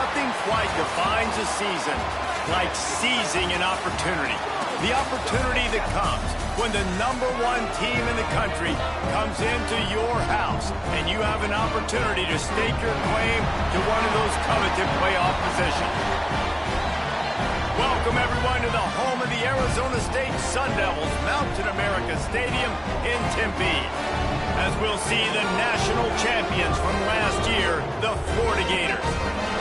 Nothing quite defines a season like seizing an opportunity. The opportunity that comes when the #1 team in the country comes into your house and you have an opportunity to stake your claim to one of those coveted playoff positions. Welcome, everyone, to the home of the Arizona State Sun Devils, Mountain America Stadium in Tempe, as we'll see the national champions from last year, the Florida Gators,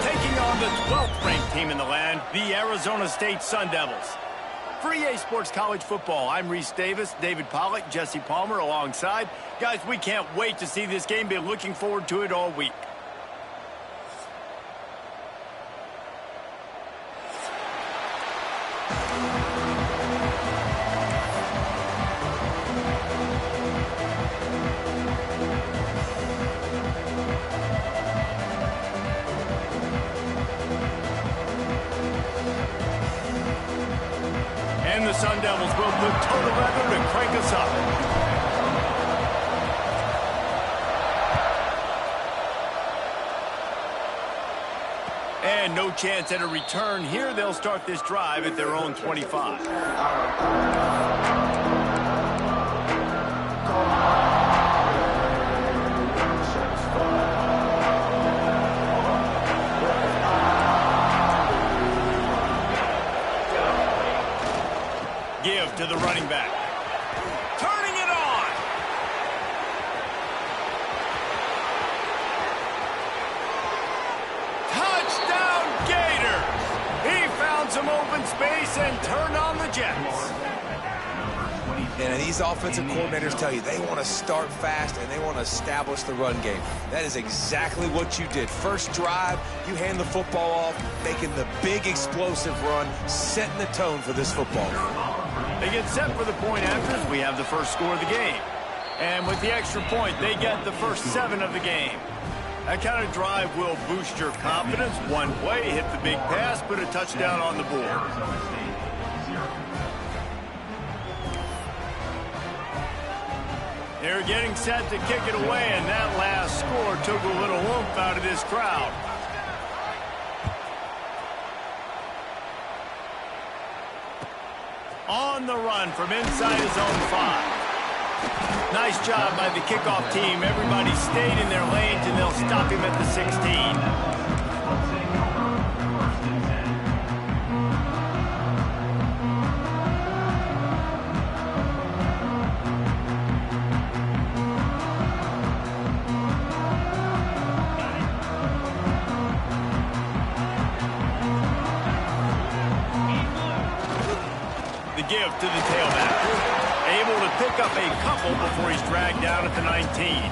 taking on the 12th-ranked team in the land, the Arizona State Sun Devils. For EA Sports College Football, I'm Reese Davis, David Pollack, Jesse Palmer alongside. Guys, we can't wait to see this game. Been looking forward to it all week. And the Sun Devils will put total leather to crank us up. And no chance at a return here. They'll start this drive at their own 25. Give to the running back. Turning it on. Touchdown Gators. He found some open space and turned on the Jets. And these offensive coordinators tell you they want to start fast and they want to establish the run game. That is exactly what you did. First drive, you hand the football off, making the big explosive run, setting the tone for this football game. They get set for the point afters. We have the first score of the game. And with the extra point, they get the first 7 of the game. That kind of drive will boost your confidence. One play, hit the big pass, put a touchdown on the board. They're getting set to kick it away, and that last score took a little oomph out of this crowd. On the run from inside his own 5. Nice job by the kickoff team. Everybody stayed in their lanes, and they'll stop him at the 16. Give to the tailback. Able to pick up a couple before he's dragged down at the 19.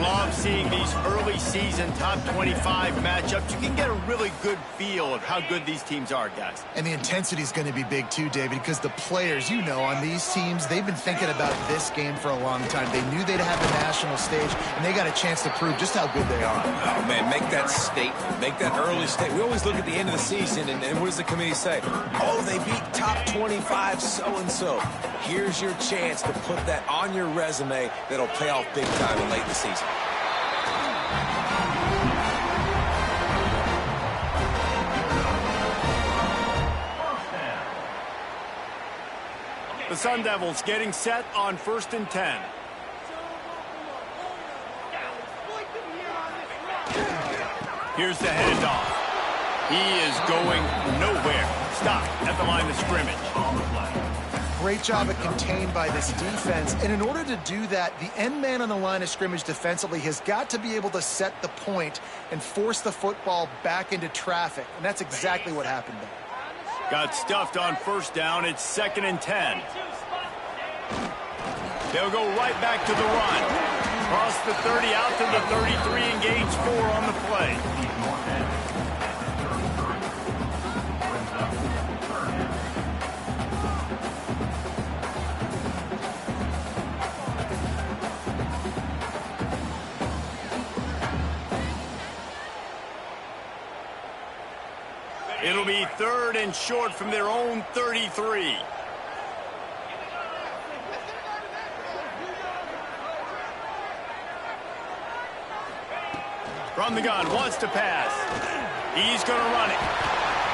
Love seeing these early season top 25 matchups. You can get a really good feel of how good these teams are, guys. And the intensity is going to be big too, David, because the players, you know, on these teams, they've been thinking about this game for a long time. They knew they'd have a national stage, and they got a chance to prove just how good they are. Oh, man, make that statement. Make that early statement. We always look at the end of the season, and what does the committee say? Oh, they beat top 25 so-and-so. Here's your chance to put that on your resume that'll pay off big time in late in the season. The Sun Devils getting set on 1st and 10. Here's the handoff. He is going nowhere. Stop at the line of scrimmage. Great job at contained by this defense. And in order to do that, the end man on the line of scrimmage defensively has got to be able to set the point and force the football back into traffic. And that's exactly what happened there. Got stuffed on 1st down. It's 2nd and 10. They'll go right back to the run. Cross the 30 out to the 33 and gains 4 on the play. It'll be 3rd and short from their own 33. From the gun, wants to pass. He's going to run it.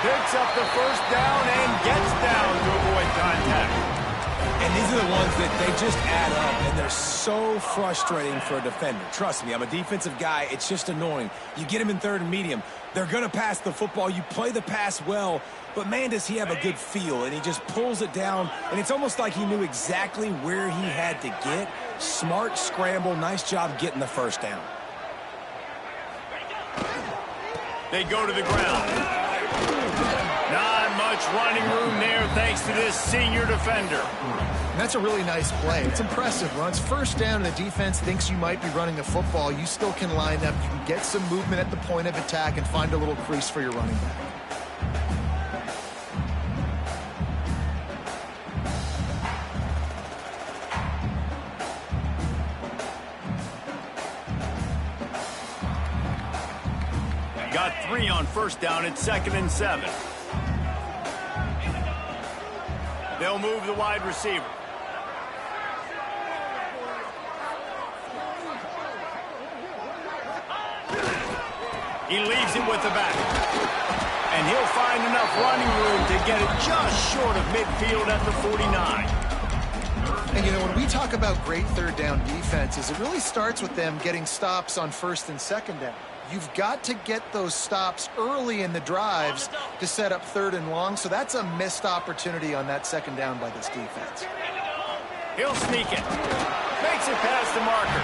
Picks up the first down and gets down to avoid contact. And these are the ones that they just add up, and they're so frustrating for a defender. Trust me, I'm a defensive guy. It's just annoying. You get him in third and medium. They're going to pass the football. You play the pass well, but, man, does he have a good feel. And he just pulls it down, and it's almost like he knew exactly where he had to get. Smart scramble. Nice job getting the first down. They go to the ground. Not much running room there thanks to this senior defender. And that's a really nice play. It's impressive. Runs first down and the defense thinks you might be running the football. You still can line up. You can get some movement at the point of attack and find a little crease for your running back. Got 3 on first down at 2nd and 7. They'll move the wide receiver. He leaves it with the back. And he'll find enough running room to get it just short of midfield at the 49. And, you know, when we talk about great third down defenses, it really starts with them getting stops on first and second down. You've got to get those stops early in the drives to set up third and long, so that's a missed opportunity on that second down by this defense. He'll sneak it. Makes it past the marker.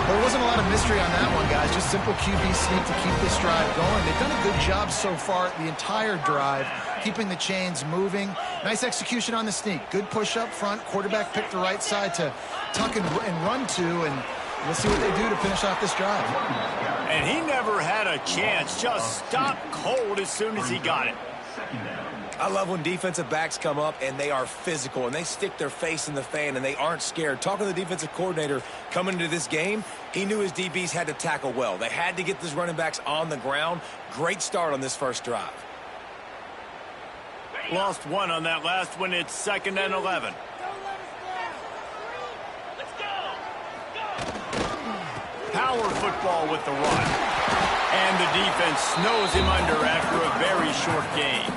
Well, there wasn't a lot of mystery on that one, guys. Just simple QB sneak to keep this drive going. They've done a good job so far the entire drive, keeping the chains moving. Nice execution on the sneak. Good push up front. Quarterback picked the right side to tuck and run to, and we'll see what they do to finish off this drive. And he never had a chance. Just stopped cold as soon as he got it. I love when defensive backs come up and they are physical and they stick their face in the fan and they aren't scared. Talking to the defensive coordinator coming into this game, he knew his DBs had to tackle well. They had to get these running backs on the ground. Great start on this first drive. Lost 1 on that last one. It's 2nd and 11. Power football with the run. And the defense snows him under after a very short gain.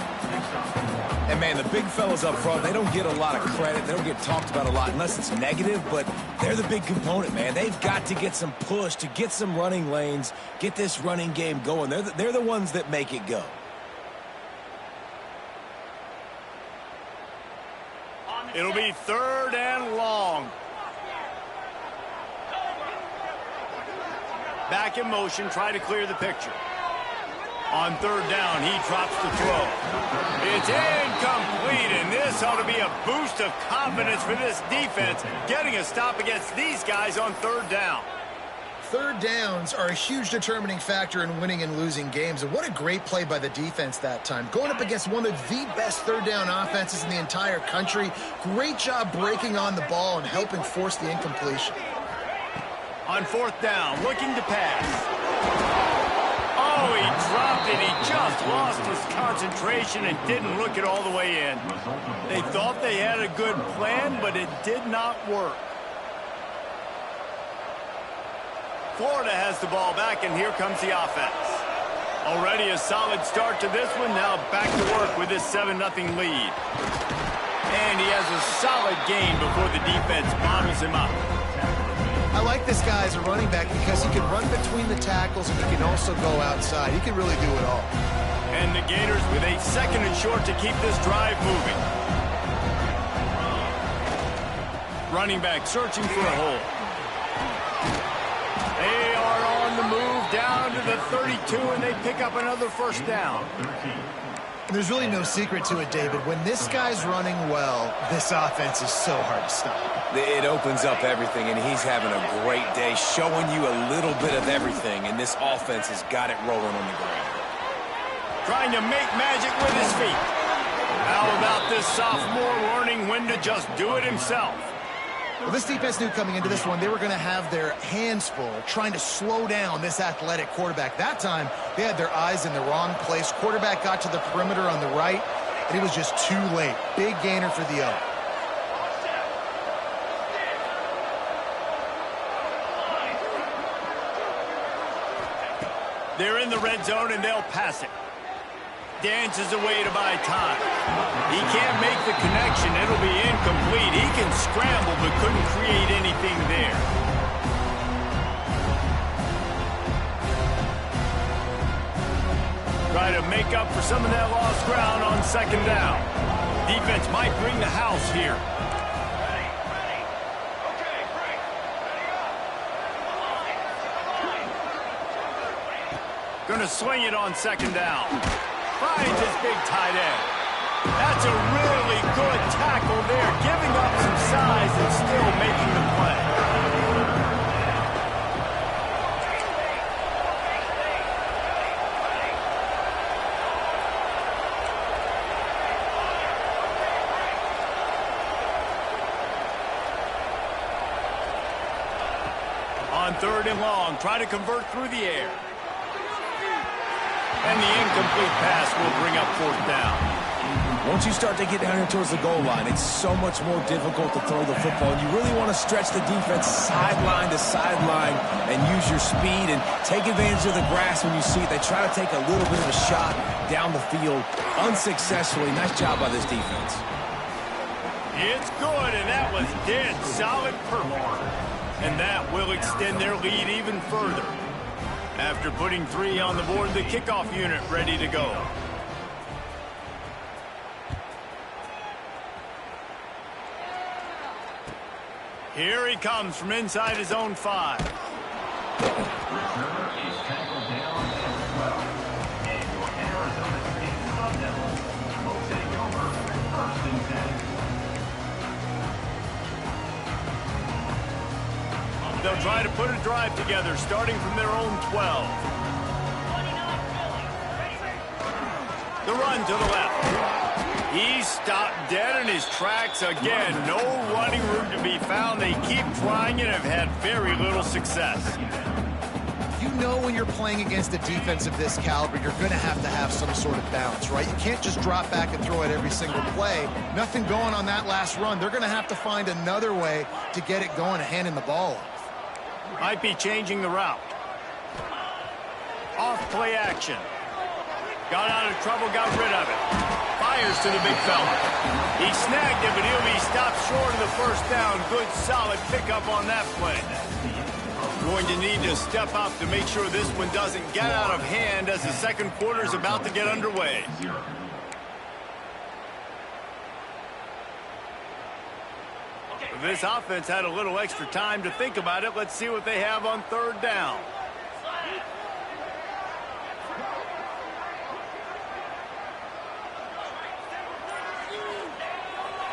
And, man, the big fellas up front, they don't get a lot of credit. They don't get talked about a lot unless it's negative, but they're the big component, man. They've got to get some push, to get some running lanes, get this running game going. They're the ones that make it go. It'll be 3rd and long. Back in motion, try to clear the picture. On 3rd down, he drops the throw. It's incomplete, and this ought to be a boost of confidence for this defense, getting a stop against these guys on 3rd down. Third downs are a huge determining factor in winning and losing games, and what a great play by the defense that time. Going up against one of the best third down offenses in the entire country. Great job breaking on the ball and helping force the incompletion. On 4th down, looking to pass. Oh, he dropped it. He just lost his concentration and didn't look it all the way in. They thought they had a good plan, but it did not work. Florida has the ball back, and here comes the offense. Already a solid start to this one. Now back to work with this 7-0 lead. And he has a solid gain before the defense bottles him up. I like this guy as a running back because he can run between the tackles and he can also go outside. He can really do it all. And the Gators with a 2nd and short to keep this drive moving. Running back searching for a hole. They are on the move down to the 32, and they pick up another first down. There's really no secret to it, David. When this guy's running well, this offense is so hard to stop. It opens up everything, and he's having a great day, showing you a little bit of everything, and this offense has got it rolling on the ground. Trying to make magic with his feet. How about this sophomore learning when to just do it himself? Well, this defense knew coming into this one they were going to have their hands full trying to slow down this athletic quarterback. That time, they had their eyes in the wrong place. Quarterback got to the perimeter on the right, and he was just too late. Big gainer for the O. They're in the red zone, and they'll pass it. Dances away to buy time. He can't make the connection. It'll be incomplete. He can scramble, but couldn't create anything there. Try to make up for some of that lost ground on second down. Defense might bring the house here. Going to swing it on second down. Finds his big tight end. That's a really good tackle there, giving up some size and still making the play. On 3rd and long, try to convert through the air. And the incomplete pass will bring up 4th down. Once you start to get down here towards the goal line, it's so much more difficult to throw the football. You really want to stretch the defense sideline to sideline and use your speed and take advantage of the grass when you see it. They try to take a little bit of a shot down the field unsuccessfully. Nice job by this defense. It's good, and that was dead solid perfect. And that will extend their lead even further. After putting 3 on the board, the kickoff unit ready to go. Here he comes from inside his own 5. They'll try to put a drive together, starting from their own 12. The run to the left. He's stopped dead in his tracks again. No running room to be found. They keep trying and have had very little success. You know when you're playing against a defense of this caliber, you're going to have some sort of balance, right? You can't just drop back and throw it every single play. Nothing going on that last run. They're going to have to find another way to get it going and handing the ball off. Might be changing the route. Off play action. Got out of trouble, got rid of it. Fires to the big fella. He snagged it, but he'll be stopped short of the 1st down. Good, solid pickup on that play. Going to need to step up to make sure this one doesn't get out of hand as the 2nd quarter is about to get underway. This offense had a little extra time to think about it. Let's see what they have on 3rd down.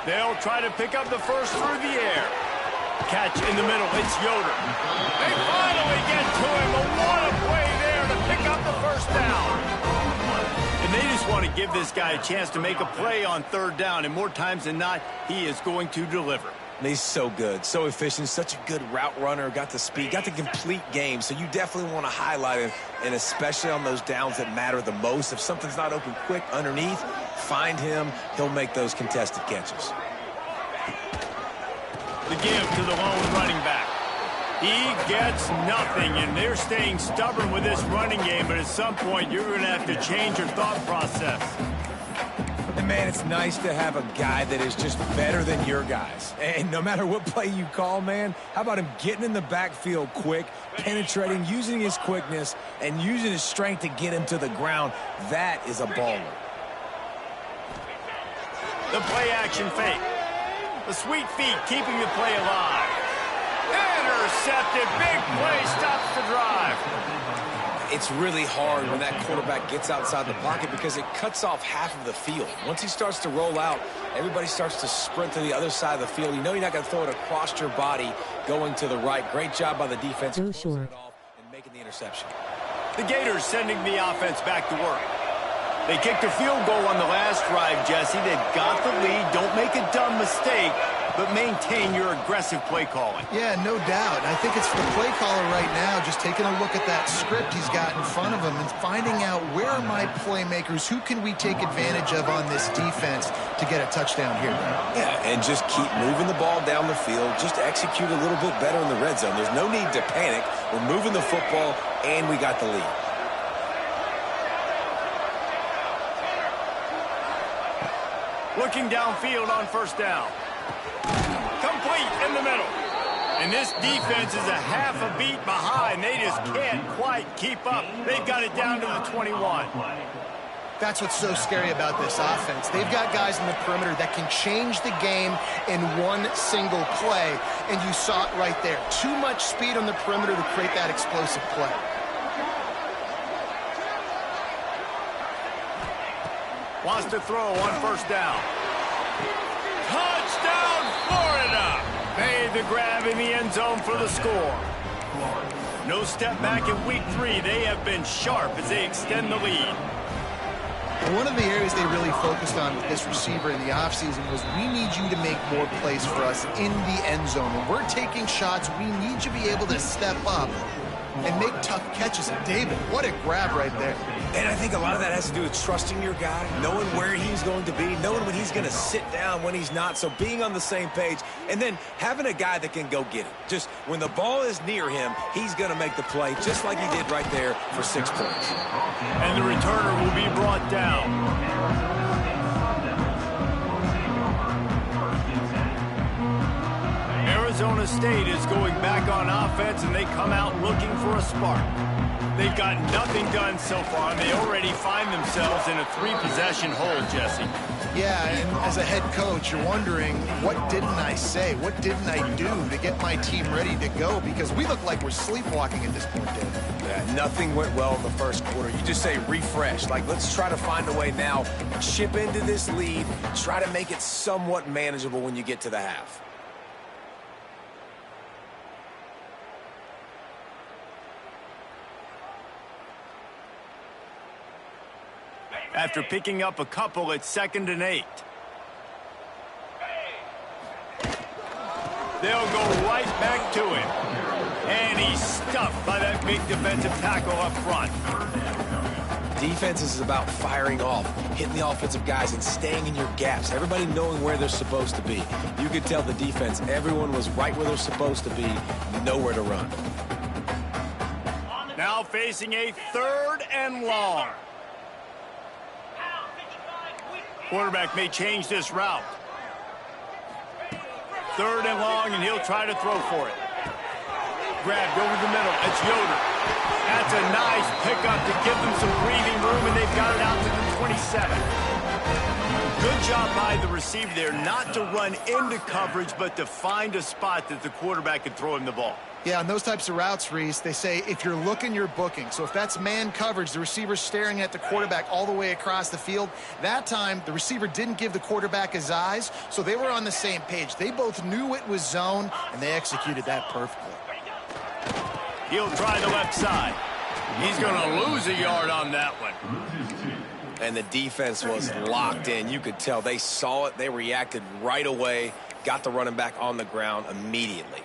They'll try to pick up the first through the air. Catch in the middle. It's Yoder. They finally get to him. But what a play there to pick up the 1st down. And they just want to give this guy a chance to make a play on 3rd down. And more times than not, he is going to deliver. He's so good, so efficient, such a good route runner, got the speed, got the complete game. So you definitely want to highlight him, and especially on those downs that matter the most. If something's not open quick underneath, find him. He'll make those contested catches. The give to the lone running back. He gets nothing, and they're staying stubborn with this running game, but at some point you're going to have to change your thought process. And, man, it's nice to have a guy that is just better than your guys. And no matter what play you call, man, how about him getting in the backfield quick, penetrating, using his quickness, and using his strength to get him to the ground? That is a baller. The play-action fake. The sweet feet keeping the play alive. Intercepted. Big play stops the drive. It's really hard when that quarterback gets outside the pocket because it cuts off half of the field. Once he starts to roll out, everybody starts to sprint to the other side of the field. You know you're not going to throw it across your body going to the right. Great job by the defense closing it off and making the interception. The Gators sending the offense back to work. They kicked a field goal on the last drive, Jesse. They've got the lead. Don't make a dumb mistake, but maintain your aggressive play calling. Yeah, no doubt. I think it's the play caller right now just taking a look at that script he's got in front of him and finding out where are my playmakers, who can we take advantage of on this defense to get a touchdown here. Yeah, and just keep moving the ball down the field. Just execute a little bit better in the red zone. There's no need to panic. We're moving the football, and we got the lead. Looking downfield on first down. Complete in the middle. And this defense is a half a beat behind. They just can't quite keep up. They've got it down to the 21. That's what's so scary about this offense. They've got guys in the perimeter that can change the game in one single play, and you saw it right there. Too much speed on the perimeter to create that explosive play. Wants to throw on first down. Touchdown, Florida! Made the grab in the end zone for the score. No step back in week 3. They have been sharp as they extend the lead. One of the areas they really focused on with this receiver in the offseason was we need you to make more plays for us in the end zone. When we're taking shots, we need you to be able to step up and make tough catches. And David, what a grab right there. And I think a lot of that has to do with trusting your guy, knowing where he's going to be, knowing when he's going to sit down, when he's not, so being on the same page, and then having a guy that can go get it. Just when the ball is near him, he's going to make the play, just like he did right there for 6 points. And the returner will be brought down. Arizona State is going back on offense, and they come out looking for a spark. They've got nothing done so far, and they already find themselves in a 3-possession hole, Jesse. Yeah, and as a head coach, you're wondering, what didn't I say? What didn't I do to get my team ready to go? Because we look like we're sleepwalking at this point, Dave. Yeah, nothing went well in the first quarter. You just say refresh. Like, let's try to find a way now, chip into this lead, try to make it somewhat manageable when you get to the half. After picking up a couple, it's 2nd and 8. They'll go right back to him. And he's stuffed by that big defensive tackle up front. Defense is about firing off, hitting the offensive guys, and staying in your gaps. Everybody knowing where they're supposed to be. You could tell the defense, everyone was right where they're supposed to be, nowhere to run. Now facing a 3rd and long. Quarterback may change this route. 3rd and long, and he'll try to throw for it. Grabbed over the middle. It's Yoder. That's a nice pickup to give them some breathing room, and they've got it out to the 27. Good job by the receiver there, not to run into coverage, but to find a spot that the quarterback can throw him the ball. Yeah, on those types of routes, Reese, they say if you're looking, you're booking. So if that's man coverage, the receiver's staring at the quarterback all the way across the field. That time, the receiver didn't give the quarterback his eyes, so they were on the same page. They both knew it was zone, and they executed that perfectly. He'll try the left side. He's going to lose a yard on that one. And the defense was locked in. You could tell they saw it. They reacted right away, got the running back on the ground immediately.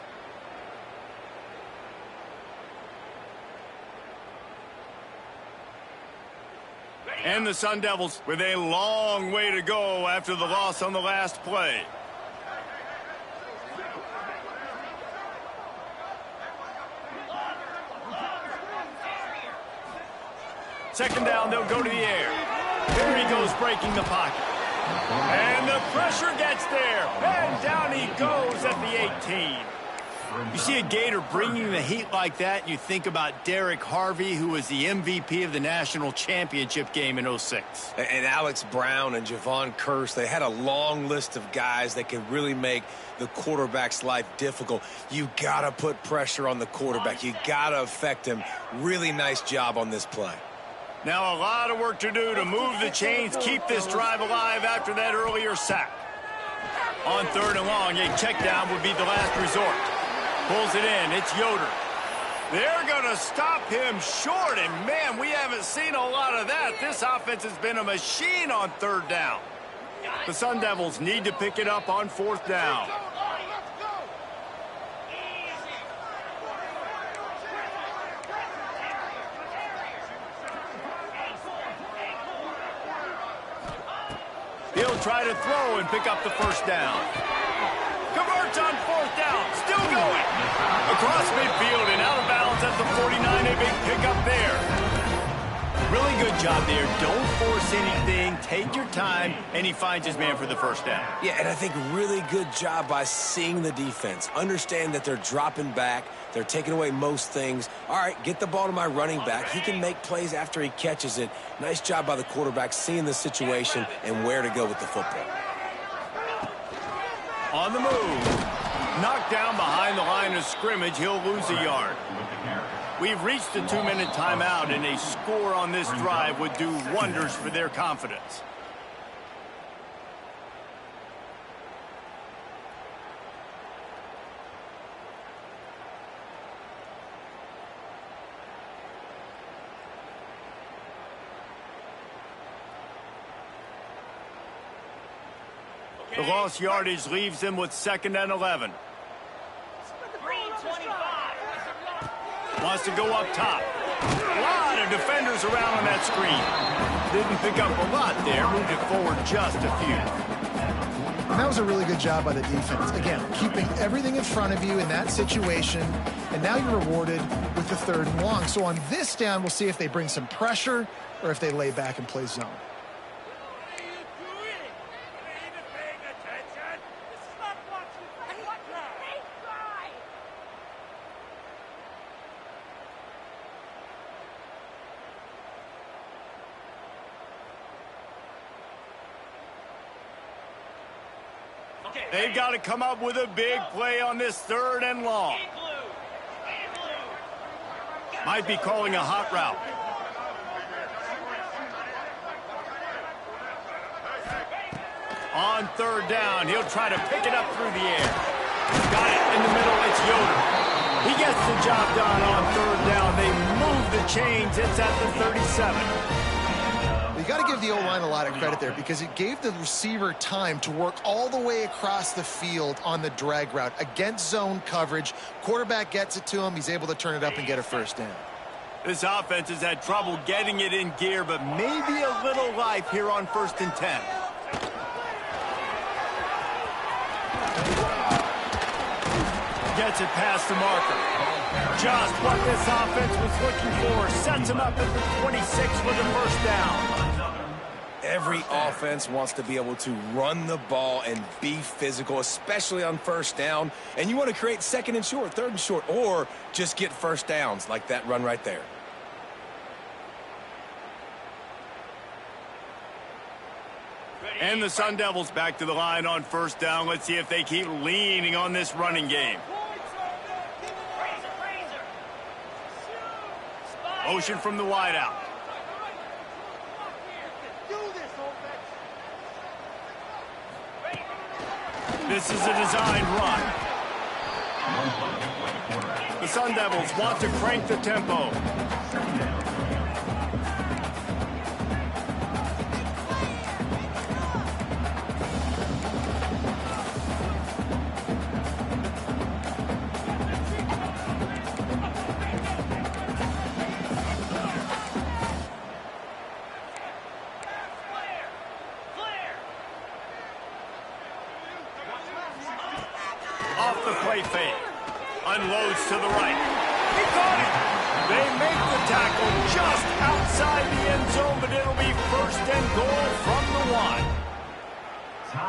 And the Sun Devils with a long way to go after the loss on the last play. Second down, they'll go to the air. Here he goes, breaking the pocket. And the pressure gets there. And down he goes at the 18. You see a Gator bringing the heat like that, and you think about Derek Harvey, who was the MVP of the national championship game in '06. And Alex Brown and Javon Curse, they had a long list of guys that could really make the quarterback's life difficult. You got to put pressure on the quarterback. You got to affect him. Really nice job on this play. Now a lot of work to do to move the chains, keep this drive alive after that earlier sack. On 3rd and long, a check down would be the last resort. Pulls it in. It's Yoder. They're going to stop him short, and, man, we haven't seen a lot of that. This offense has been a machine on 3rd down. The Sun Devils need to pick it up on 4th down. He'll try to throw and pick up the 1st down. Converts on 4th down. Still going. Across midfield and out of bounds at the 49. A big pickup there. Really good job there. Don't force anything. Take your time, and he finds his man for the first down. Yeah, and I think really good job by seeing the defense. Understand that they're dropping back. They're taking away most things. All right, get the ball to my running back. He can make plays after he catches it. Nice job by the quarterback seeing the situation and where to go with the football. On the move. Knocked down behind the line of scrimmage. He'll lose a yard. We've reached the 2-minute timeout, and a score on this drive would do wonders for their confidence. The lost yardage leaves them with 2nd and 11. Wants to go up top. A lot of defenders around on that screen. Didn't pick up a lot there. Moved it forward just a few. And that was a really good job by the defense. Again, keeping everything in front of you in that situation. And now you're rewarded with the 3rd and long. So on this down, we'll see if they bring some pressure or if they lay back and play zone. They've got to come up with a big play on this 3rd and long. Might be calling a hot route. On 3rd down, he'll try to pick it up through the air. Got it in the middle, it's Yoder. He gets the job done on 3rd down. They move the chains, it's at the 37. You got to give the O-line a lot of credit there because it gave the receiver time to work all the way across the field on the drag route against zone coverage. Quarterback gets it to him. He's able to turn it up and get a 1st down. This offense has had trouble getting it in gear, but maybe a little life here on 1st and 10. Gets it past the marker. Just what this offense was looking for. Sets him up at the 26 with a 1st down. Every offense wants to be able to run the ball and be physical, especially on 1st down. And you want to create 2nd and short, 3rd and short, or just get 1st downs like that run right there. And the Sun Devils back to the line on 1st down. Let's see if they keep leaning on this running game. Motion from the wideout. This is a designed run. The Sun Devils want to crank the tempo. Off the play fake. Unloads to the right. He caught it. They make the tackle just outside the end zone, but it'll be 1st and goal from the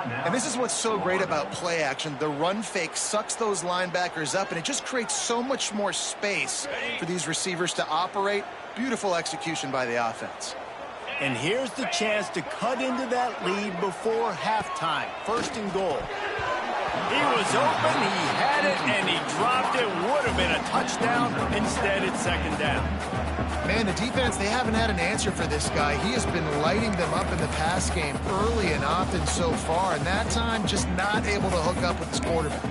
1. And this is what's so great about play action. The run fake sucks those linebackers up, and it just creates so much more space for these receivers to operate. Beautiful execution by the offense. And here's the chance to cut into that lead before halftime. 1st and goal. He was open, he had it, and he dropped it. Would have been a touchdown. Instead, it's 2nd down. Man, the defense, they haven't had an answer for this guy. He has been lighting them up in the pass game early and often so far, and that time just not able to hook up with his quarterback.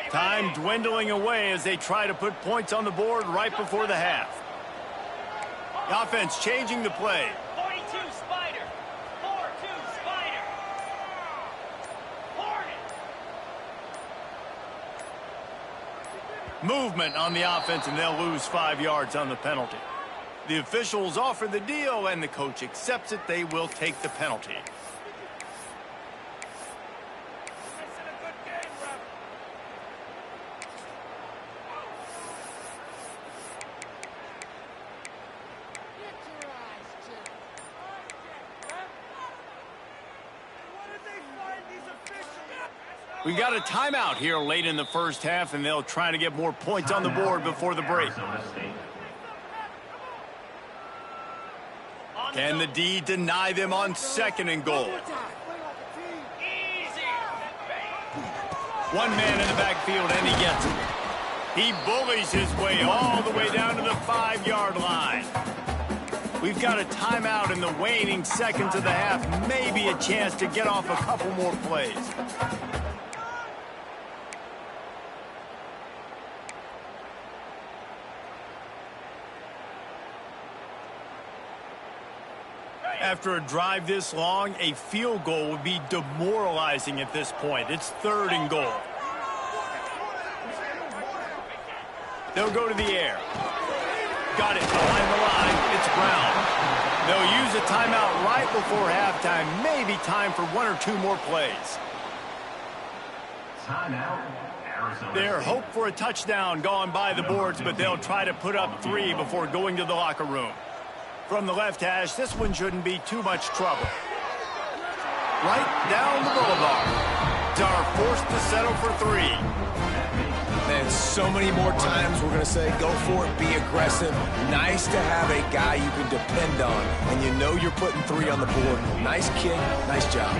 Time dwindling away as they try to put points on the board right before the half. The offense changing the play. 42 Spider. 4-2 Spider. Hornet. Movement on the offense, and they'll lose 5 yards on the penalty. The officials offer the deal, and the coach accepts it. They will take the penalty. We got a timeout here late in the first half, and they'll try to get more points on the board before the break. Can the D deny them on 2nd and goal? One man in the backfield, and he gets it. He bullies his way all the way down to the 5-yard line. We've got a timeout in the waning seconds of the half. Maybe a chance to get off a couple more plays. After a drive this long, a field goal would be demoralizing at this point. It's 3rd and goal. They'll go to the air. Got it behind the line. It's Brown. They'll use a timeout right before halftime. Maybe time for 1 or 2 more plays. Their hope for a touchdown gone by the boards, but they'll try to put up 3 before going to the locker room. From the left hash, this one shouldn't be too much trouble. Right down the boulevard. Are forced to settle for 3. Man, so many more times we're going to say, go for it, be aggressive. Nice to have a guy you can depend on, and you know you're putting 3 on the board. Nice kick, nice job.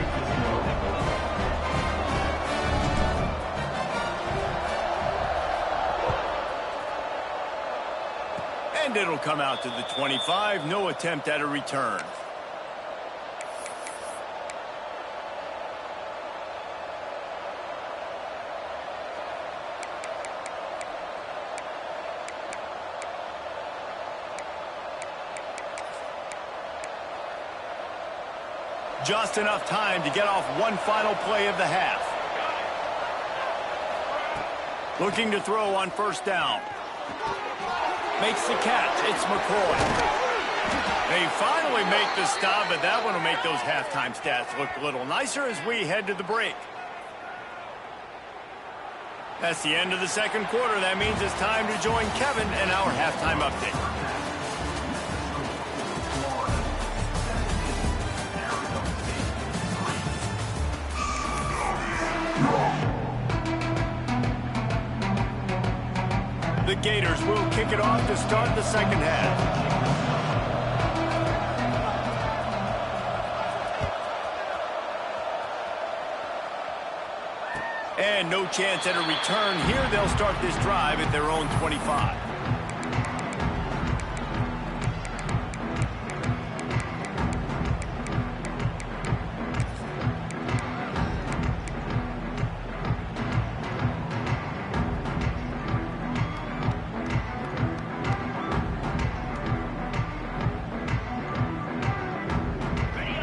And it'll come out to the 25. No attempt at a return. Just enough time to get off one final play of the half. Looking to throw on 1st down. Makes the catch. It's McCoy. They finally make the stop, but that one will make those halftime stats look a little nicer as we head to the break. That's the end of the 2nd quarter. That means it's time to join Kevin in our halftime update. The Gators will kick it off to start the 2nd half. And no chance at a return here. They'll start this drive at their own 25.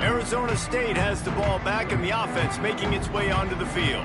Arizona State has the ball back, and the offense making its way onto the field.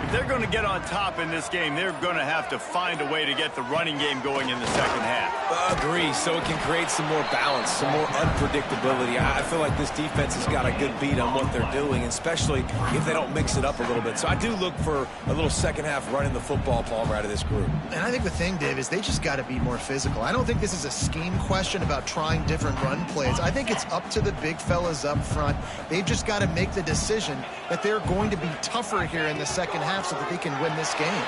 If they're going to get on top in this game, they're going to have to find a way to get the running game going in the 2nd half. Agree, so it can create some more balance, some more unpredictability. I feel like this defense has got a good beat on what they're doing, especially if they don't mix it up a little bit. So I do look for a little 2nd half running the football, Palmer, out of this group. And I think the thing, Dave, is they just got to be more physical. I don't think this is a scheme question about trying different run plays. I think it's up to the big fellas up front. They've just got to make the decision that they're going to be tougher here in the 2nd half so that they can win this game.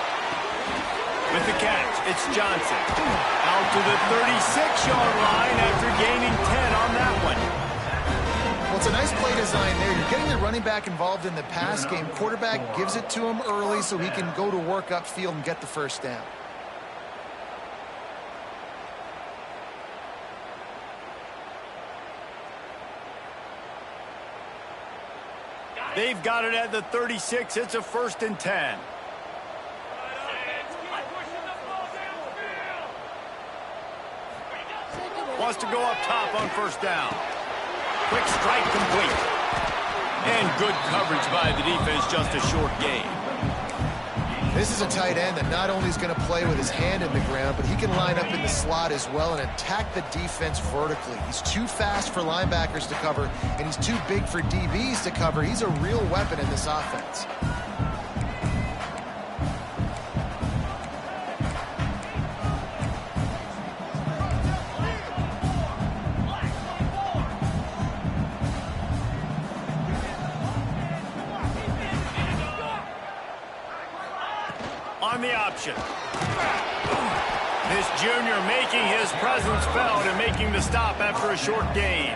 With the catch, it's Johnson. Out to the 36-yard line after gaining 10 on that one. Well, it's a nice play design there. You're getting the running back involved in the pass game. Quarterback gives it to him early so he can go to work upfield and get the 1st down. They've got it at the 36. It's a 1st and 10. Wants to go up top on 1st down. Quick strike complete. And good coverage by the defense, just a short gain. This is a tight end that not only is going to play with his hand in the ground, but he can line up in the slot as well and attack the defense vertically. He's too fast for linebackers to cover, and he's too big for DBs to cover. He's a real weapon in this offense. On the option. This junior making his presence felt and making the stop after a short gain.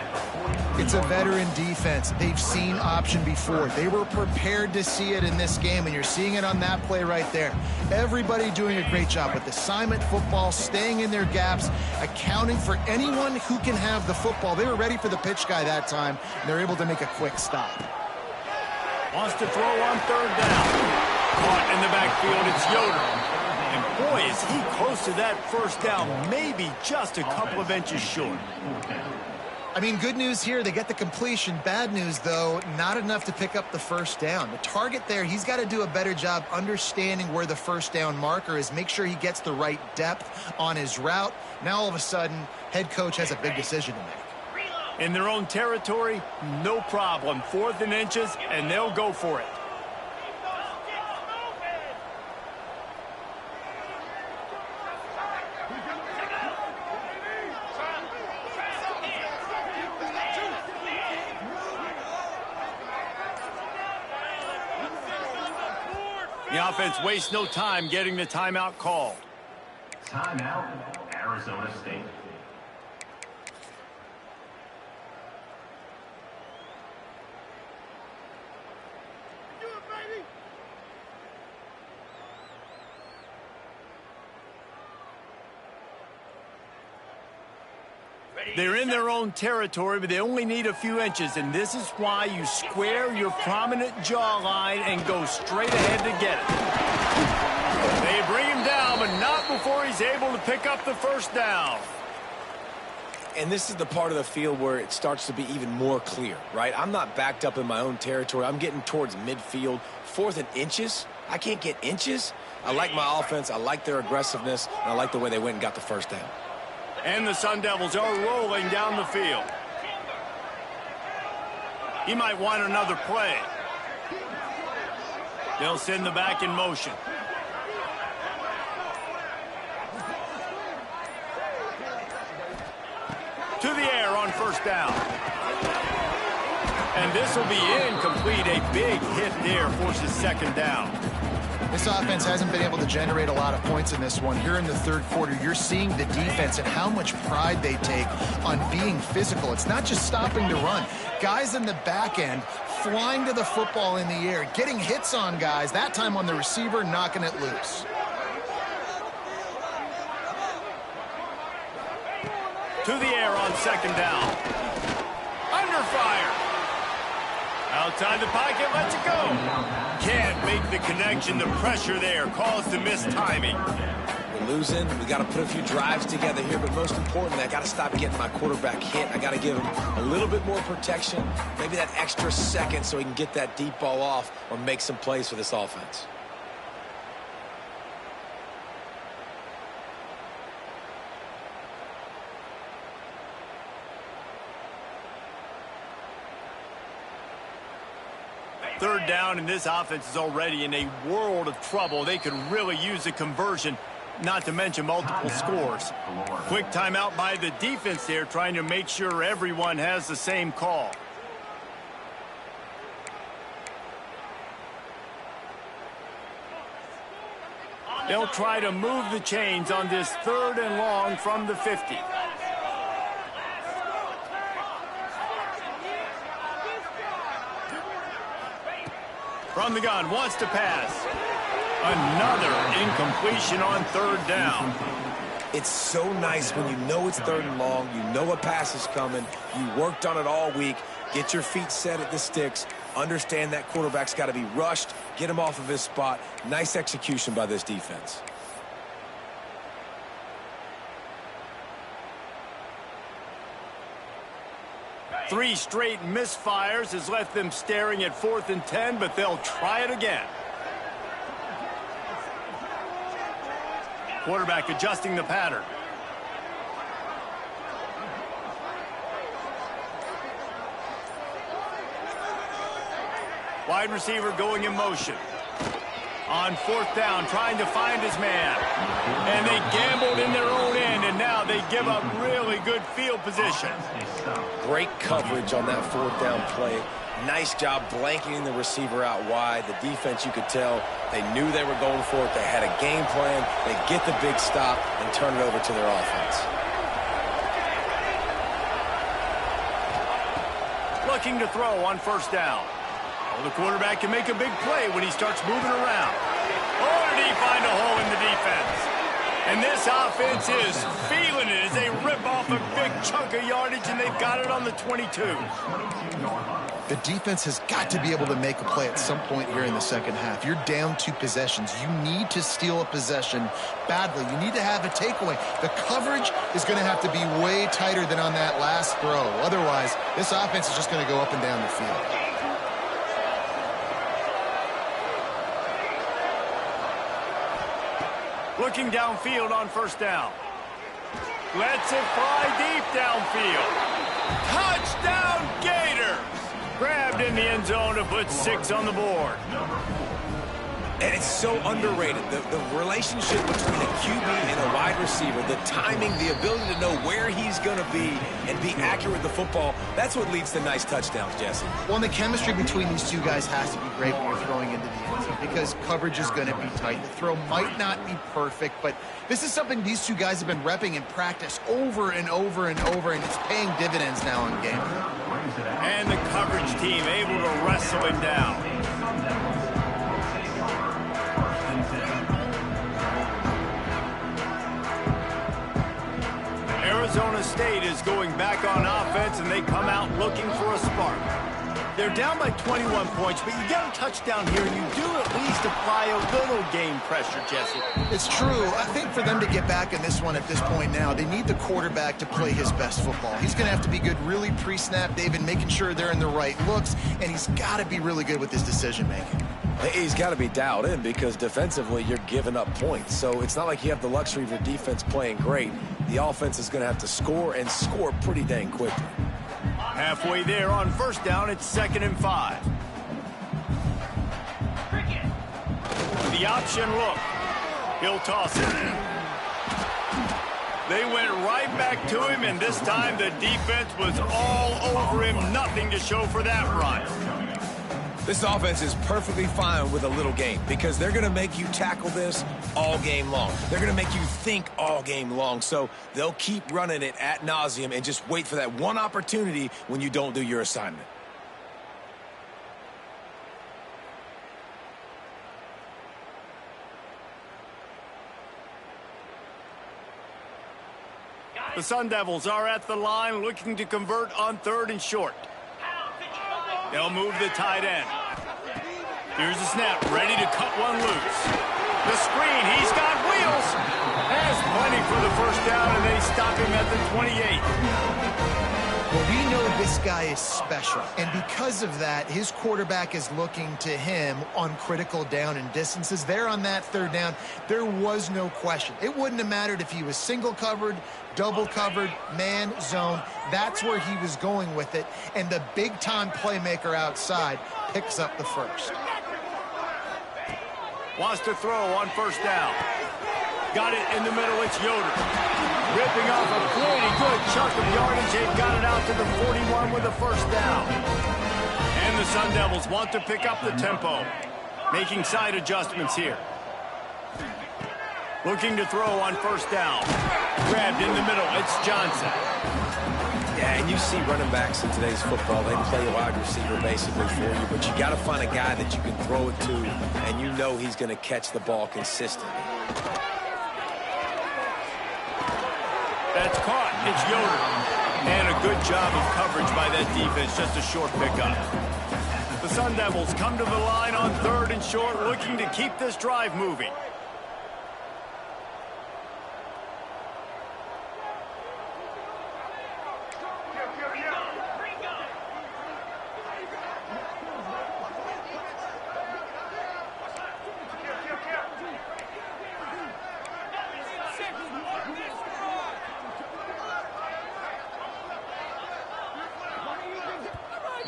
It's a veteran defense. They've seen option before. They were prepared to see it in this game, and you're seeing it on that play right there. Everybody doing a great job with assignment football, staying in their gaps, accounting for anyone who can have the football. They were ready for the pitch guy that time, and they're able to make a quick stop. Wants to throw on third down. Caught in the backfield, it's Yoder. And boy, is he close to that first down, maybe just a couple of inches short. I mean, good news here, they get the completion. Bad news, though, not enough to pick up the first down. The target there, he's got to do a better job understanding where the first down marker is, make sure he gets the right depth on his route. Now, all of a sudden, head coach has a big decision to make. In their own territory, no problem. 4th and inches, and they'll go for it. The offense wastes no time getting the timeout called. Timeout, Arizona State. They're in their own territory, but they only need a few inches, and this is why you square your prominent jawline and go straight ahead to get it. They bring him down, but not before he's able to pick up the first down. And this is the part of the field where it starts to be even more clear, right? I'm not backed up in my own territory. I'm getting towards midfield. 4th and inches? I can't get inches? I like my offense. I like their aggressiveness, and I like the way they went and got the first down. And the Sun Devils are rolling down the field. He might want another play. They'll send the back in motion. To the air on first down. And this will be incomplete. A big hit there forces second down. This offense hasn't been able to generate a lot of points in this one. Here in the third quarter, you're seeing the defense and how much pride they take on being physical. It's not just stopping to run. Guys in the back end flying to the football in the air, getting hits on guys, that time on the receiver, knocking it loose. To the air on second down. Under fire. Outside the pocket, lets it go. Can't make the connection. The pressure there caused the missed timing. We're losing. We got to put a few drives together here, but most importantly, I got to stop getting my quarterback hit. I got to give him a little bit more protection, maybe that extra second so he can get that deep ball off or make some plays for this offense. Third down, and this offense is already in a world of trouble. They could really use a conversion, not to mention multiple scores. Quick timeout by the defense there, trying to make sure everyone has the same call. They'll try to move the chains on this 3rd and long from the 50. From the gun, wants to pass. Another incompletion on 3rd down. It's so nice when you know it's 3rd and long, you know a pass is coming, you worked on it all week, get your feet set at the sticks, understand that quarterback's got to be rushed, get him off of his spot. Nice execution by this defense. Three straight misfires has left them staring at 4th and 10, but they'll try it again. Quarterback adjusting the pattern. Wide receiver going in motion. On fourth down, trying to find his man. And they gambled in their own end, and now they give up really good field position. Great coverage on that fourth down play. Nice job blanketing the receiver out wide. The defense, you could tell, they knew they were going for it. They had a game plan. They get the big stop and turn it over to their offense. Looking to throw on first down. Oh, the quarterback can make a big play when he starts moving around. Oh, did he find a hole in the defense? And this offense is feeling it as they rip off a big chunk of yardage, and they've got it on the 22. The defense has got to be able to make a play at some point here in the second half. You're down 2 possessions. You need to steal a possession badly. You need to have a takeaway. The coverage is going to have to be way tighter than on that last throw. Otherwise, this offense is just going to go up and down the field. Looking downfield on first down. Lets it fly deep downfield. Touchdown Gators! Grabbed in the end zone to put 6 on the board. And it's so underrated. The relationship between a QB and a wide receiver, the timing, the ability to know where he's going to be and be accurate with the football, that's what leads to nice touchdowns, Jesse. Well, and the chemistry between these two guys has to be great when you're throwing into the end zone because coverage is going to be tight. The throw might not be perfect, but this is something these two guys have been repping in practice over and over and over, and it's paying dividends now in game. And the coverage team able to wrestle him down. Arizona State is going back on offense, and they come out looking for a spark. They're down by 21 points, but you get a touchdown here, and you do at least apply a little game pressure, Jesse. It's true. I think for them to get back in this one at this point now, they need the quarterback to play his best football. He's going to have to be good really pre-snap, David, making sure they're in the right looks, and he's got to be really good with his decision-making. He's got to be dialed in because defensively you're giving up points. So it's not like you have the luxury of your defense playing great. The offense is going to have to score and score pretty dang quickly. Halfway there on first down, it's 2nd and 5. The option look. He'll toss it. They went right back to him, and this time the defense was all over him. Nothing to show for that run. This offense is perfectly fine with a little game because they're going to make you tackle this all game long. They're going to make you think all game long. So they'll keep running it ad nauseum and just wait for that one opportunity when you don't do your assignment. The Sun Devils are at the line looking to convert on 3rd and short. They'll move the tight end. Here's the snap, ready to cut one loose. The screen, he's got wheels. Has plenty for the first down, and they stop him at the 28. Well, we know this guy is special, and because of that, his quarterback is looking to him on critical down and distances. There on that 3rd down, there was no question. It wouldn't have mattered if he was single covered, double covered, man, zone. That's where he was going with it, and the big-time playmaker outside picks up the first. Wants to throw on first down. Got it in the middle, it's Yoder. Ripping off a pretty good chunk of yardage. They've got it out to the 41 with a first down. And the Sun Devils want to pick up the tempo. Making side adjustments here. Looking to throw on first down. Grabbed in the middle, it's Johnson. Yeah, and you see running backs in today's football, they play a wide receiver basically for you, but you got to find a guy that you can throw it to, and you know he's going to catch the ball consistently. That's caught. It's Yoder. And a good job of coverage by that defense. Just a short pickup. The Sun Devils come to the line on 3rd and short, looking to keep this drive moving.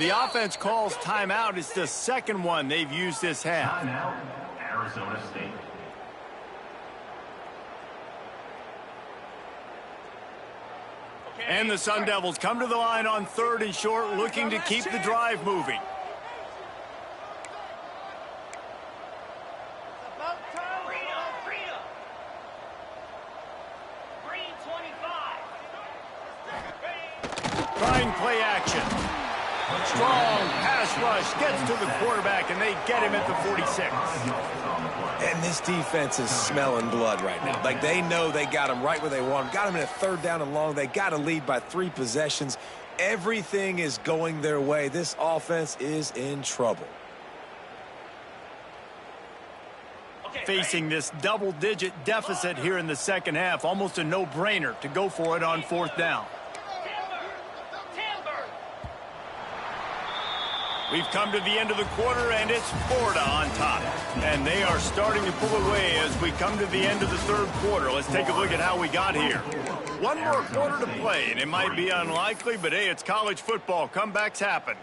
The offense calls timeout. It's the second one they've used this half. Timeout, Arizona State. And the Sun Devils come to the line on 3rd and short, looking to keep the drive moving. Trying play action. Strong pass rush gets to the quarterback, and they get him at the 46. And this defense is smelling blood right now. Like, they know they got him right where they want him. Got him in a 3rd down and long. They got to lead by 3 possessions. Everything is going their way. This offense is in trouble. Facing this double-digit deficit here in the second half, almost a no-brainer to go for it on 4th down. We've come to the end of the quarter, and it's Florida on top. And they are starting to pull away as we come to the end of the 3rd quarter. Let's take a look at how we got here. One more quarter to play, and it might be unlikely, but hey, it's college football. Comebacks happen.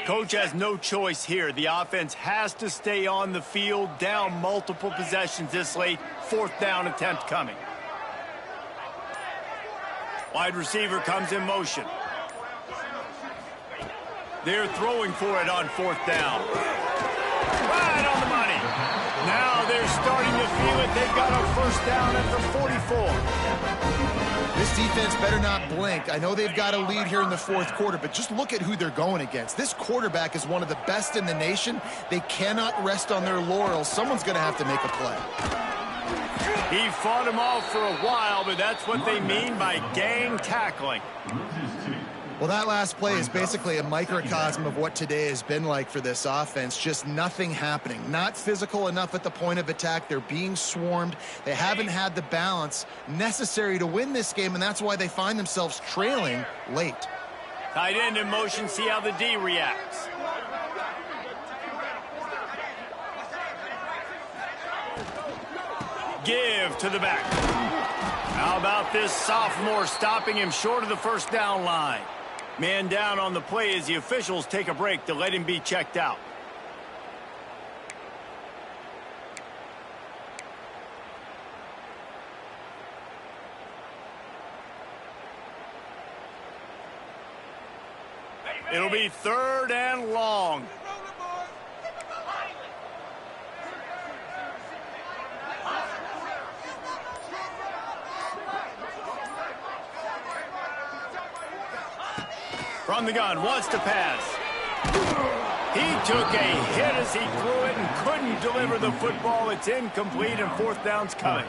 Coach has no choice here. The offense has to stay on the field, down multiple possessions this late. 4th down attempt coming. Wide receiver comes in motion. They're throwing for it on 4th down. Right on the money. Now they're starting to feel it. They've got a 1st down at the 44. This defense better not blink. I know they've got a lead here in the 4th quarter, but just look at who they're going against. This quarterback is one of the best in the nation. They cannot rest on their laurels. Someone's going to have to make a play. He fought him off for a while, but that's what they mean by gang tackling. Well, that last play is basically a microcosm of what today has been like for this offense. Just nothing happening. Not physical enough at the point of attack. They're being swarmed. They haven't had the balance necessary to win this game, and that's why they find themselves trailing late. Tight end in motion. See how the D reacts. Give to the back. How about this sophomore stopping him short of the 1st down line? Man down on the play as the officials take a break to let him be checked out. It'll be 3rd and long. From the gun, wants to pass. He took a hit as he threw it and couldn't deliver the football. It's incomplete, and 4th down's coming.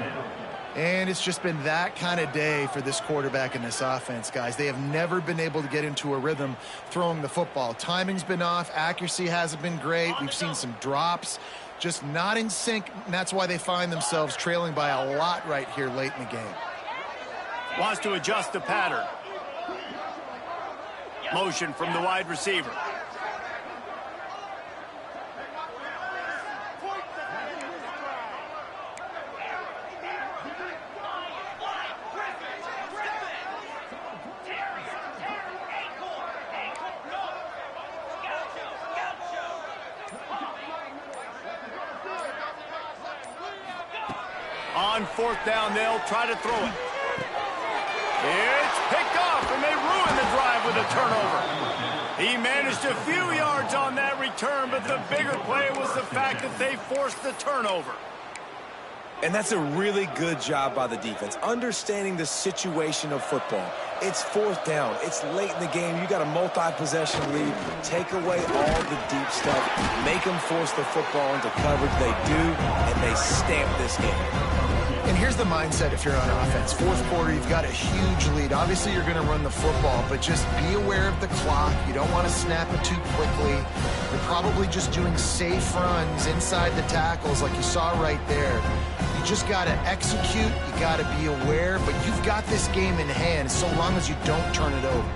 And it's just been that kind of day for this quarterback and this offense, guys. They have never been able to get into a rhythm throwing the football. Timing's been off. Accuracy hasn't been great. We've seen some drops. Just not in sync, and that's why they find themselves trailing by a lot right here late in the game. Wants to adjust the pattern. Motion from the wide receiver. On 4th down, they'll try to throw it. It's picked off, and they ruin the drive with a turnover. He managed a few yards on that return, but the bigger play was the fact that they forced the turnover. And that's a really good job by the defense, understanding the situation of football. It's 4th down. It's late in the game. You got a multi-possession lead. Take away all the deep stuff. Make them force the football into coverage. They do, and they stamp this game. And here's the mindset if you're on offense. 4th quarter, you've got a huge lead. Obviously, you're going to run the football, but just be aware of the clock. You don't want to snap it too quickly. You're probably just doing safe runs inside the tackles like you saw right there. You just got to execute. You got to be aware, but you've got this game in hand so long as you don't turn it over.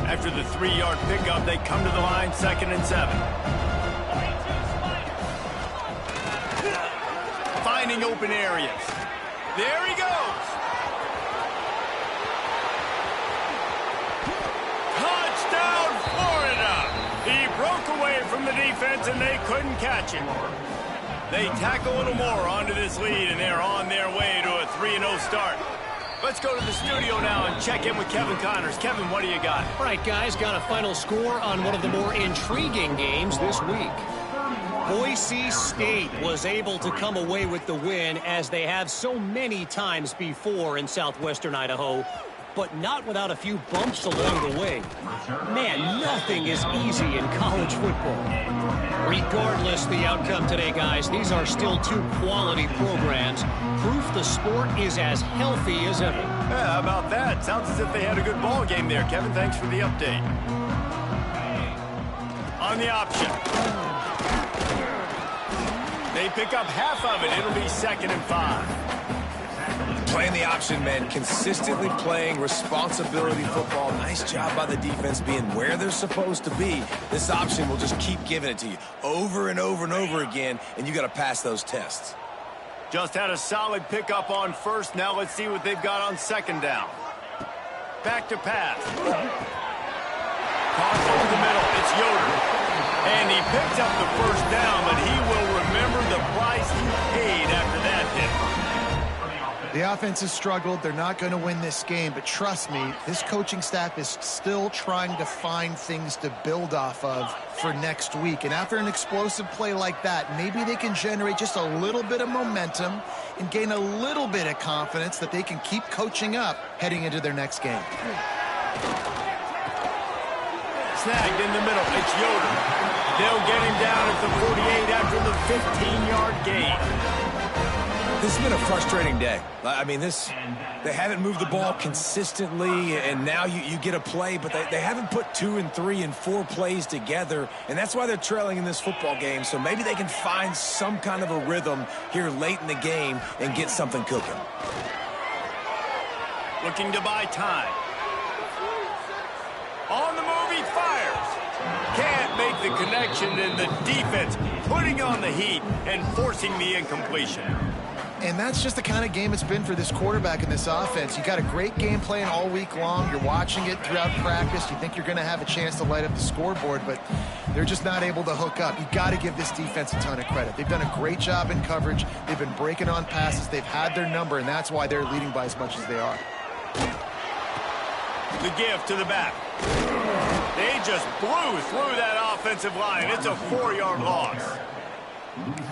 After the 3-yard pickup, they come to the line, 2nd and 7. finding open areas. There he goes. Touchdown, Florida. He broke away from the defense, and they couldn't catch him. They tack a little more onto this lead, and they're on their way to a 3-0 start. Let's go to the studio now and check in with Kevin Connors. Kevin, what do you got? All right, guys, got a final score on one of the more intriguing games this week. Boise State was able to come away with the win, as they have so many times before in southwestern Idaho, but not without a few bumps along the way. Man, nothing is easy in college football. Regardless the outcome today, guys, these are still two quality programs. Proof the sport is as healthy as ever. Yeah, how about that? Sounds as if they had a good ball game there, Kevin. Thanks for the update. On the option. They pick up half of it. It'll be 2nd and 5. Playing the option, man. Consistently playing responsibility football. Nice job by the defense being where they're supposed to be. This option will just keep giving it to you over and over and over again, and you got to pass those tests. Just had a solid pickup on first. Now let's see what they've got on 2nd down. Back to pass. Toss over the middle. It's Yoder. And he picked up the 1st down, but he will remember the price he paid after that hit. The offense has struggled. They're not going to win this game, but trust me, this coaching staff is still trying to find things to build off of for next week. And after an explosive play like that, maybe they can generate just a little bit of momentum and gain a little bit of confidence that they can keep coaching up heading into their next game. Snagged in the middle. It's Yoder. They'll get him down at the 48 after the 15-yard gain. This has been a frustrating day. I mean, they haven't moved the ball consistently, and now you get a play, but they haven't put 2 and 3 and 4 plays together, and that's why they're trailing in this football game. So maybe they can find some kind of a rhythm here late in the game and get something cooking. Looking to buy time. On the move, he fires. Can't make the connection, and the defense putting on the heat and forcing the incompletion. And that's just the kind of game it's been for this quarterback in this offense. You got a great game plan all week long. You're watching it throughout practice. You think you're going to have a chance to light up the scoreboard, but they're just not able to hook up. You got to give this defense a ton of credit. They've done a great job in coverage. They've been breaking on passes. They've had their number, and that's why they're leading by as much as they are. The give to the back. They just blew through that offensive line. It's a 4-yard loss.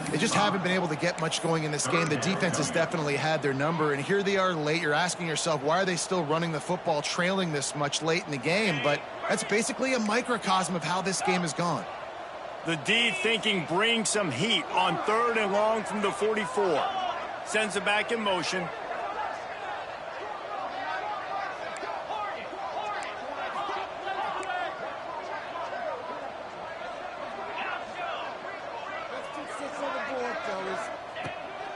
They just haven't been able to get much going in this game. The defense has definitely had their number, and here they are late. You're asking yourself, why are they still running the football, trailing this much late in the game? But that's basically a microcosm of how this game has gone. The D thinking bring some heat on 3rd and long from the 44. Sends it back in motion.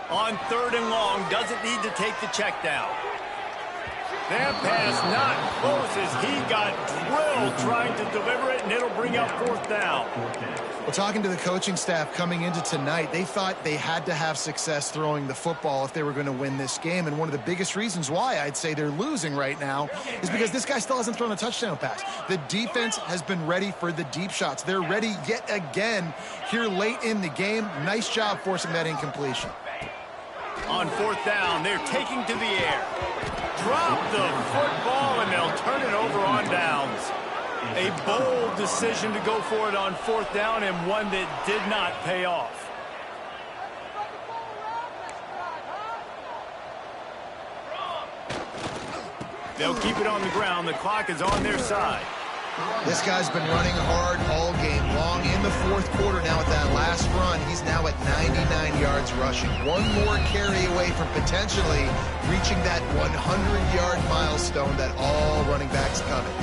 On 3rd and long, doesn't need to take the check down. That pass not close as he got drilled trying to deliver it, and it'll bring up 4th down. Well, talking to the coaching staff coming into tonight, they thought they had to have success throwing the football if they were going to win this game. And one of the biggest reasons why I'd say they're losing right now is because this guy still hasn't thrown a touchdown pass. The defense has been ready for the deep shots. They're ready yet again here late in the game. Nice job forcing that incompletion. On 4th down, they're taking to the air. Drop the football, and they'll turn it over on downs. A bold decision to go for it on 4th down, and one that did not pay off. They'll keep it on the ground. The clock is on their side. This guy's been running hard all game long. In the 4th quarter now with that last run, he's now at 99 yards rushing. One more carry away from potentially reaching that 100-yard milestone that all running backs covet.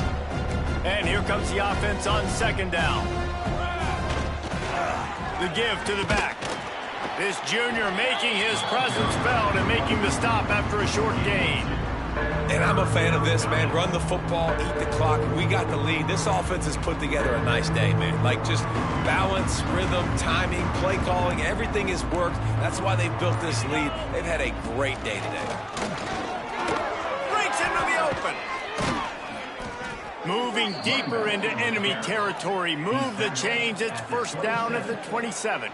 And here comes the offense on 2nd down. The give to the back. This junior making his presence felt and making the stop after a short gain. And I'm a fan of this, man. Run the football, eat the clock. We got the lead. This offense has put together a nice day, man. Like, just balance, rhythm, timing, play calling, everything has worked. That's why they've built this lead. They've had a great day today. Breaks into the open. Moving deeper into enemy territory. Move the chains. It's first down at the 27.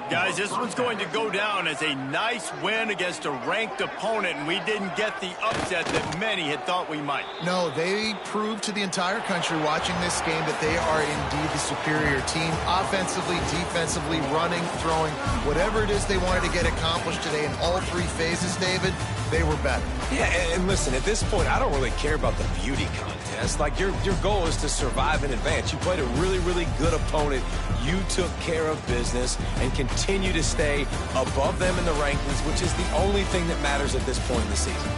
Guys, this one's going to go down as a nice win against a ranked opponent, and we didn't get the upset that many had thought we might. No, they proved to the entire country watching this game that they are indeed the superior team. Offensively, defensively, running, throwing, whatever it is they wanted to get accomplished today in all three phases, David, they were better. Yeah, and listen, at this point, I don't really care about the beauty contest. Like, your goal is to survive and advance. You played a really, really good opponent. You took care of business and continue to stay above them in the rankings, which is the only thing that matters at this point in the season.